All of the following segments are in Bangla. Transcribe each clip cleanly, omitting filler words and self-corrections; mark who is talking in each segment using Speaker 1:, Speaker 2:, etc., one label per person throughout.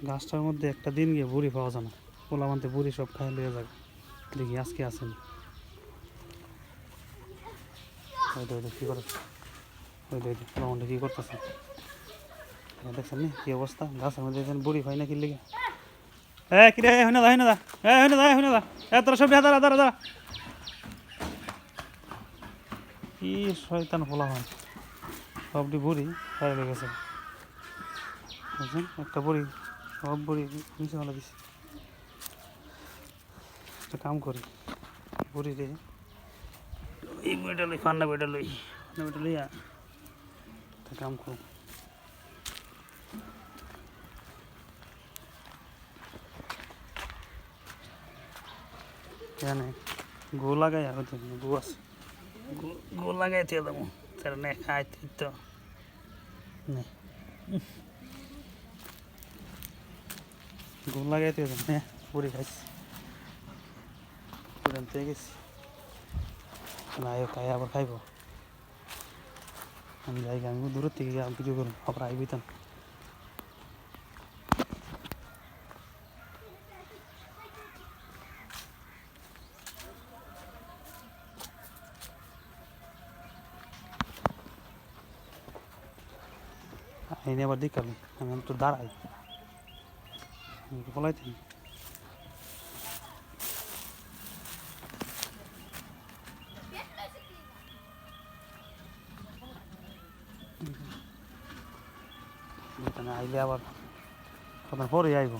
Speaker 1: গাছটার মধ্যে একটা দিন গিয়ে বুড়ি পাওয়া যায় না, পোলা মানতে বুড়ি সব খাই লিয়ে যাবে। দেখি আজকে আসেন। ওই দে কী করে, ওই দে পোলা মানটা কী করতেছে দেখছেন নি কী অবস্থা, গাছের মধ্যে দেখছেন বুড়ি হয় না কি লিগে। কিরে হইনা দা হইনা দা, হইনা দা হইনা দা, তোরা সব দাঁড়া দাঁড়া দাঁড়া। কি শয়তান পোলা হয়, সবটি বুড়ি খাই লেগে গেছে। বুঝছেন একটা বুড়ি, সব বুড়ি নিচে ফেলে দিছে। একটা কাম করি, বুড়ি রে এই বইটা লই, ফান্না বইটা লই, ফান্না বইটা লইয়া একটা কাম করুন। এখানে গো লাগাই আর গো আছে, গো লাগাই দিয়ে দেবো তারা নে খাইতে তো নে গো লাগাই দিয়ে দেবো নে বুড়ি খাইছি জানতে গেছি না খাই আবার খাইব। আমি যাই আমি দূরের থেকে কিছু করুন আবার আইবি তো আইনি আবার দেখাবি। আমি তো দাঁড়াই বলাইতেন আইলে আবার কখন পরে আইব,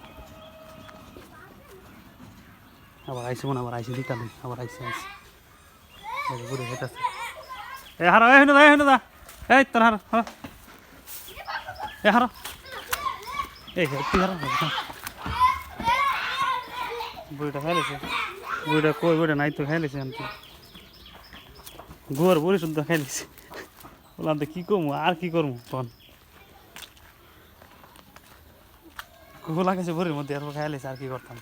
Speaker 1: আবার আইসি মনে আবার আইসি দিকালি আবার আইসি আইসি বুড়ি হেঁটেছে। হারো এ দা দা এই তোর হারো হারো হারো এই তুই হারো। বুড়িটা খাইলেছে, বুড়িটা কই বুড়িটা নাই তো খাইলেছে আমি গোয়ার বুড়ি শুদ্ধ খাইলেছে। বললাম তো কী করবো আর কি করবো তখন গো লাগাইছে বুড়ির মধ্যে আর খাইলেছে আর কি করতাম।